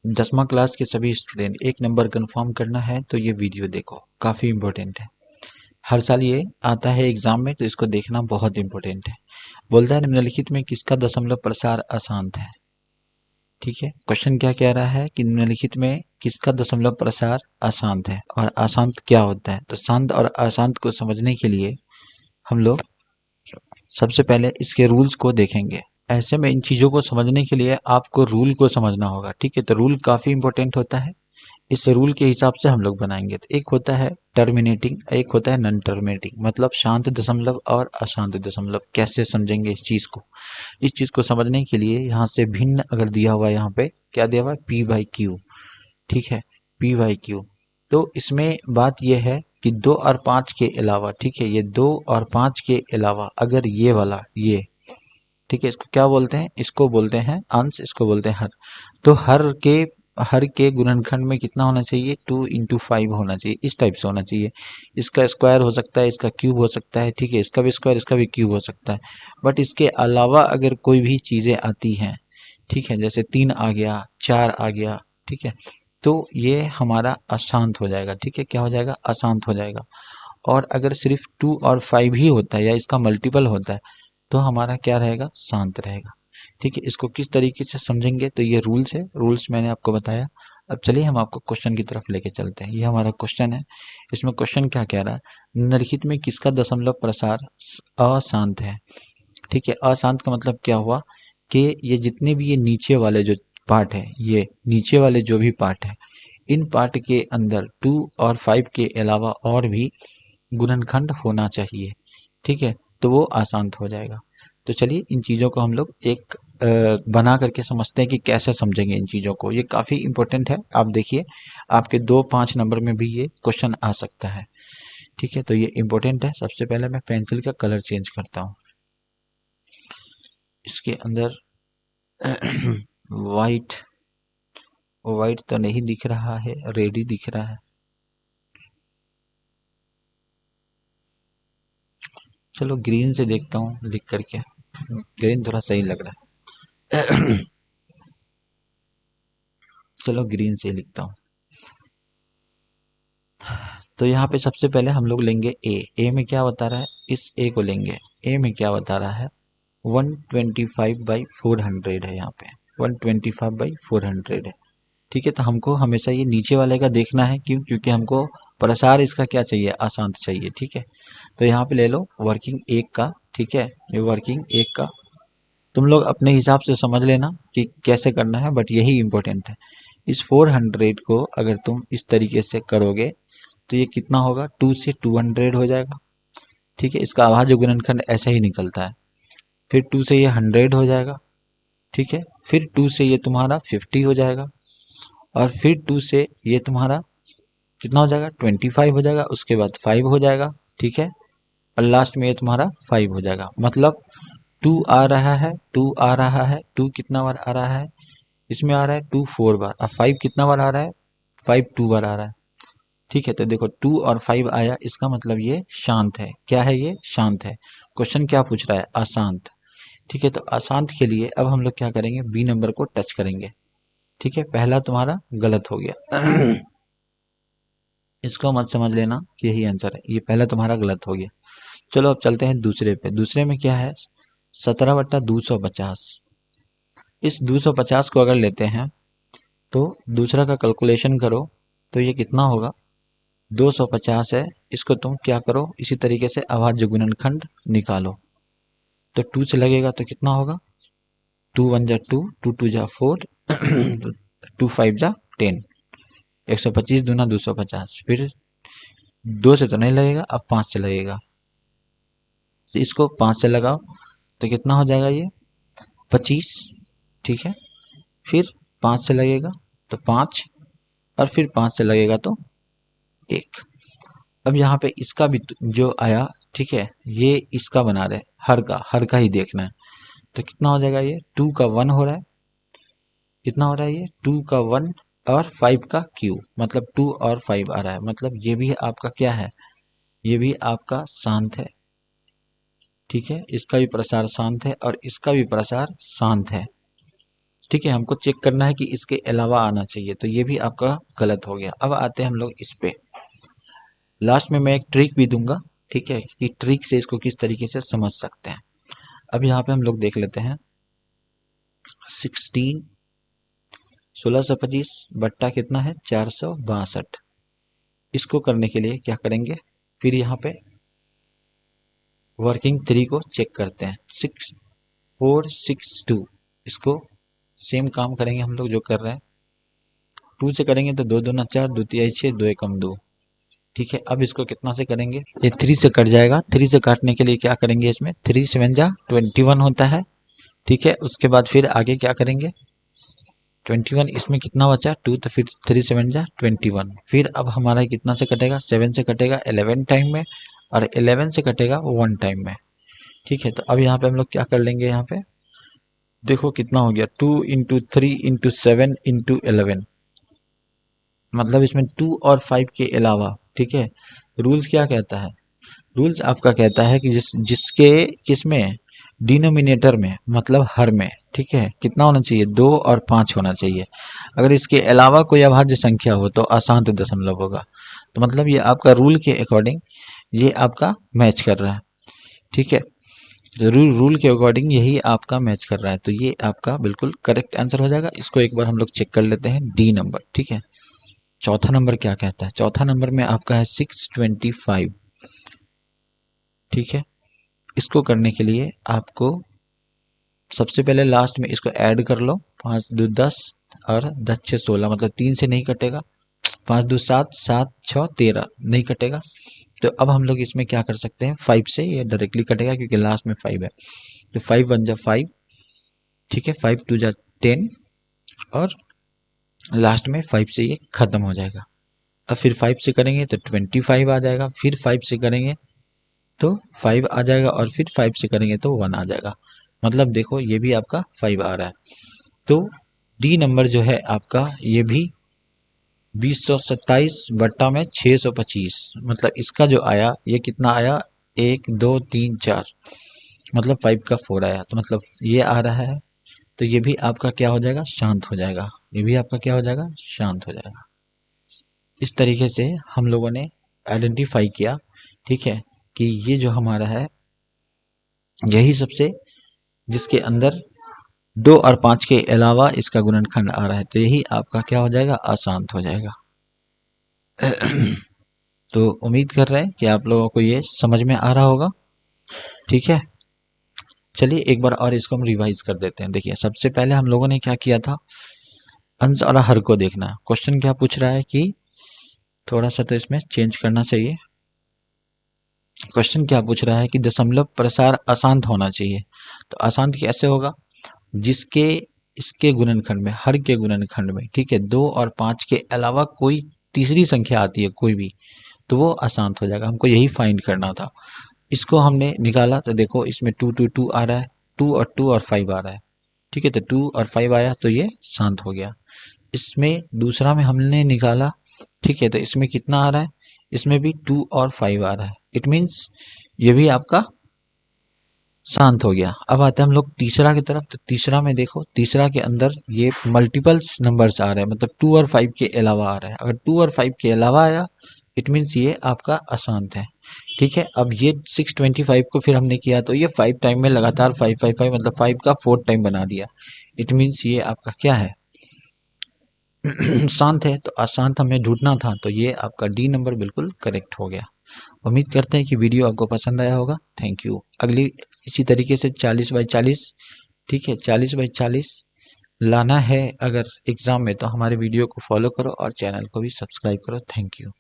10वीं क्लास के सभी स्टूडेंट, एक नंबर कंफर्म करना है तो ये वीडियो देखो, काफ़ी इंपॉर्टेंट है। हर साल ये आता है एग्जाम में, तो इसको देखना बहुत इंपॉर्टेंट है। बोलता है निम्नलिखित में किसका दशमलव प्रसार अशांत है। ठीक है, क्वेश्चन क्या कह रहा है कि निम्नलिखित में किसका दशमलव प्रसार अशांत है और अशांत क्या होता है। तो शांत और अशांत को समझने के लिए हम लोग सबसे पहले इसके रूल्स को देखेंगे। ऐसे में इन चीज़ों को समझने के लिए आपको रूल को समझना होगा। ठीक है, तो रूल काफ़ी इंपॉर्टेंट होता है। इस रूल के हिसाब से हम लोग बनाएंगे। तो एक होता है टर्मिनेटिंग, एक होता है नॉन टर्मिनेटिंग, मतलब शांत दशमलव और अशांत दशमलव। कैसे समझेंगे इस चीज़ को? इस चीज़ को समझने के लिए यहाँ से भिन्न अगर दिया हुआ है, यहाँ पे क्या दिया हुआ है, पी बाई क्यू। ठीक है, पी बाई क्यू। तो इसमें बात यह है कि 2 और 5 के अलावा, ठीक है, ये 2 और 5 के अलावा अगर ये वाला ये, ठीक है, इसको क्या बोलते हैं, इसको बोलते हैं अंश, इसको बोलते हैं हर। तो हर के गुणनखंड में कितना होना चाहिए, 2 इंटू 5 होना चाहिए। इस टाइप से होना चाहिए। इसका स्क्वायर हो सकता है, इसका क्यूब हो सकता है। ठीक है, इसका भी स्क्वायर, इसका भी क्यूब हो सकता है। बट इसके अलावा अगर कोई भी चीज़ें आती हैं, ठीक है, जैसे 3 आ गया, 4 आ गया, ठीक है, तो ये हमारा अशांत हो जाएगा। ठीक है, क्या हो जाएगा, अशांत हो जाएगा। और अगर सिर्फ 2 और 5 ही होता है या इसका मल्टीपल होता है तो हमारा क्या रहेगा, शांत रहेगा। ठीक है, इसको किस तरीके से समझेंगे, तो ये रूल्स है, रूल्स मैंने आपको बताया। अब चलिए हम आपको क्वेश्चन की तरफ लेके चलते हैं। ये हमारा क्वेश्चन है। इसमें क्वेश्चन क्या कह रहा है, निम्नलिखित में किसका दशमलव प्रसार अशांत है। ठीक है, अशांत का मतलब क्या हुआ कि ये जितने भी ये नीचे वाले जो पार्ट है, ये नीचे वाले जो भी पार्ट है, इन पार्ट के अंदर 2 और 5 के अलावा और भी गुणनखंड होना चाहिए। ठीक है, तो वो अशांत हो जाएगा। तो चलिए इन चीज़ों को हम लोग एक बना करके समझते हैं कि कैसे समझेंगे इन चीज़ों को। ये काफ़ी इंपॉर्टेंट है। आप देखिए, आपके 2-5 नंबर में भी ये क्वेश्चन आ सकता है। ठीक है, तो ये इंपॉर्टेंट है। सबसे पहले मैं पेंसिल का कलर चेंज करता हूँ। इसके अंदर वाइट वाइट तो नहीं दिख रहा है, रेड ही दिख रहा है। चलो ग्रीन से देखता हूँ लिख करके। ग्रीन थोड़ा सही लग रहा है। चलो ग्रीन से लिखता हूँ। तो यहाँ पे सबसे पहले हम लोग लेंगे ए में क्या बता रहा है, इस ए को लेंगे। ए में क्या बता रहा है, 125/400 है। यहाँ पे 125/400 है। ठीक है, तो हमको हमेशा ये नीचे वाले का देखना है। क्यों? क्योंकि हमको प्रसार इसका क्या चाहिए, अशांत चाहिए। ठीक है, तो यहाँ पे ले लो वर्किंग एक का। ठीक है, ये वर्किंग एक का तुम लोग अपने हिसाब से समझ लेना कि कैसे करना है, बट यही इंपॉर्टेंट है। इस 400 को अगर तुम इस तरीके से करोगे तो ये कितना होगा, 2 से 200 हो जाएगा। ठीक है, इसका अभाज्य गुणनखंड ऐसा ही निकलता है। फिर 2 से ये 100 हो जाएगा। ठीक है, फिर 2 से ये तुम्हारा 50 हो जाएगा। और फिर 2 से ये तुम्हारा कितना हो जाएगा, 25 हो जाएगा। उसके बाद 5 हो जाएगा। ठीक है, और लास्ट में ये तुम्हारा 5 हो जाएगा। मतलब 2 आ रहा है, 2 आ रहा है, 2 कितना बार आ रहा है, इसमें आ रहा है 2 4 बार। अब 5 कितना बार आ रहा है, 5 2 बार आ रहा है। ठीक है, तो देखो 2 और 5 आया, इसका मतलब ये शांत है। क्या है, ये शांत है। क्वेश्चन क्या पूछ रहा है, अशांत। ठीक है, तो अशांत के लिए अब हम लोग क्या करेंगे, बी नंबर को टच करेंगे। ठीक है, पहला तुम्हारा गलत हो गया। इसको मत समझ लेना कि यही आंसर है, ये पहला तुम्हारा गलत हो गया। चलो अब चलते हैं दूसरे पे। दूसरे में क्या है, 17/250। इस 250 को अगर लेते हैं तो दूसरा का कैलकुलेशन करो तो ये कितना होगा, 250 है। इसको तुम क्या करो, इसी तरीके से अभाज्य गुणनखंड निकालो। तो 2 से लगेगा तो कितना होगा, 2 1 जा 2, 2 2 जा 4, 2 5 जा 10, 125 दूना 250। फिर 2 से तो नहीं लगेगा, अब 5 से लगेगा। तो इसको 5 से लगाओ तो कितना हो जाएगा, ये 25। ठीक है, फिर 5 से लगेगा तो 5, और फिर 5 से लगेगा तो 1। अब यहाँ पे इसका भी जो आया, ठीक है, ये इसका बना रहे, हर का ही देखना है। तो कितना हो जाएगा, ये 2 का 1 हो रहा है। कितना हो रहा है, ये 2 का 1 और 5 का क्यूब, मतलब 2 और 5 आ रहा है। मतलब ये भी आपका क्या है, ये भी आपका शांत है। ठीक है, इसका भी प्रसार शांत है और इसका भी प्रसार शांत है। ठीक है, हमको चेक करना है कि इसके अलावा आना चाहिए, तो ये भी आपका गलत हो गया। अब आते हैं हम लोग इस पे, लास्ट में मैं एक ट्रिक भी दूंगा, ठीक है, कि ट्रिक से इसको किस तरीके से समझ सकते हैं। अब यहाँ पे हम लोग देख लेते हैं 1625 बट्टा कितना है 462। इसको करने के लिए क्या करेंगे, फिर यहाँ पे वर्किंग 3 को चेक करते हैं 6462। इसको सेम काम करेंगे हम लोग जो कर रहे हैं, 2 से करेंगे तो 2 दूना 4, 2 तिया 6, 2 एकम 2। ठीक है, अब इसको कितना से करेंगे, ये 3 से कट जाएगा। 3 से काटने के लिए क्या करेंगे, इसमें 3 7 जा 21 होता है। ठीक है, उसके बाद फिर आगे क्या करेंगे, 21, इसमें कितना बचा 2, तो फिर 3 7 जा 21। फिर अब हमारा कितना से कटेगा, 7 से कटेगा 11 टाइम में, और 11 से कटेगा 1 टाइम में। ठीक है, तो अब यहाँ पे हम लोग क्या कर लेंगे, यहाँ पे देखो कितना हो गया, 2 इंटू 3 इंटू 7 इंटू 11, मतलब इसमें 2 और 5 के अलावा। ठीक है, रूल्स क्या कहता है, रूल्स आपका कहता है कि जिसके किसमें डिनोमिनेटर में, मतलब हर में, ठीक है, कितना होना चाहिए, 2 और 5 होना चाहिए। अगर इसके अलावा कोई अभाज्य संख्या हो तो अशांत दशमलव होगा। तो मतलब ये आपका रूल के अकॉर्डिंग ये आपका मैच कर रहा है। ठीक है, तो रूल के अकॉर्डिंग यही आपका मैच कर रहा है, तो ये आपका बिल्कुल करेक्ट आंसर हो जाएगा। इसको एक बार हम लोग चेक कर लेते हैं, डी नंबर। ठीक है, चौथा नंबर क्या कहता है, चौथा नंबर में आपका है 625। ठीक है, इसको करने के लिए आपको सबसे पहले लास्ट में इसको ऐड कर लो, 5 2 10 और 10 6 16, मतलब 3 से नहीं कटेगा, 5 2 7 7 6 13 नहीं कटेगा। तो अब हम लोग इसमें क्या कर सकते हैं, 5 से ये डायरेक्टली कटेगा क्योंकि लास्ट में 5 है, तो 5 1 जा 5। ठीक है, 5 2 जा 10, और लास्ट में 5 से ये खत्म हो जाएगा। अब फिर 5 से करेंगे तो 25 आ जाएगा, फिर 5 से करेंगे तो 5 आ जाएगा, और फिर 5 से करेंगे तो 1 आ जाएगा। मतलब देखो ये भी आपका 5 आ रहा है। तो डी नंबर जो है आपका ये भी 2027 बट्टा में 625, मतलब इसका जो आया ये कितना आया, 1 2 3 4, मतलब 5 का 4 आया, तो मतलब ये आ रहा है। तो ये भी आपका क्या हो जाएगा, शांत हो जाएगा। ये भी आपका क्या हो जाएगा, शांत हो जाएगा। इस तरीके से हम लोगों ने आइडेंटिफाई किया, ठीक है, कि ये जो हमारा है यही सबसे, जिसके अंदर 2 और 5 के अलावा इसका गुणनखंड आ रहा है, तो यही आपका क्या हो जाएगा, अशांत हो जाएगा। तो उम्मीद कर रहे हैं कि आप लोगों को ये समझ में आ रहा होगा। ठीक है, चलिए एक बार और इसको हम रिवाइज कर देते हैं। देखिए सबसे पहले हम लोगों ने क्या किया था, अंश और हर को देखना। क्वेश्चन क्या पूछ रहा है कि थोड़ा सा तो इसमें चेंज करना चाहिए। क्वेश्चन क्या पूछ रहा है कि दशमलव प्रसार अशांत होना चाहिए। तो अशांत कैसे होगा, जिसके इसके गुणनखंड में, हर के गुणनखंड में, ठीक है, 2 और 5 के अलावा कोई तीसरी संख्या आती है कोई भी, तो वो अशांत हो जाएगा। हमको यही फाइंड करना था। इसको हमने निकाला तो देखो इसमें 2 2 2 आ रहा है, 2 और 5 आ रहा है। ठीक है, तो 2 और 5 आया तो ये शांत हो गया। इसमें दूसरा में हमने निकाला, ठीक है, तो इसमें कितना आ रहा है, इसमें भी 2 और 5 आ रहा है। इट मीन्स ये भी आपका शांत हो गया। अब आते हैं हम लोग तीसरा की तरफ। तो तीसरा में देखो, तीसरा के अंदर ये मल्टीपल्स नंबर्स आ रहे हैं, मतलब 2 और 5 के अलावा आ रहा है। अगर 2 और 5 के अलावा आया इट मीन्स ये आपका अशांत है। ठीक है, अब ये 625 को फिर हमने किया तो ये 5 टाइम में लगातार 5 5 5, मतलब 5 का 4 टाइम बना दिया। इट मीन्स ये आपका क्या है, शांत है। तो अशांत हमें ढूंढना था, तो ये आपका डी नंबर बिल्कुल करेक्ट हो गया। उम्मीद करते हैं कि वीडियो आपको पसंद आया होगा। Thank you. अगली इसी तरीके से 40 बाई 40, ठीक है, 40 बाई 40 लाना है अगर एग्जाम में, तो हमारे वीडियो को फॉलो करो और चैनल को भी सब्सक्राइब करो। Thank you.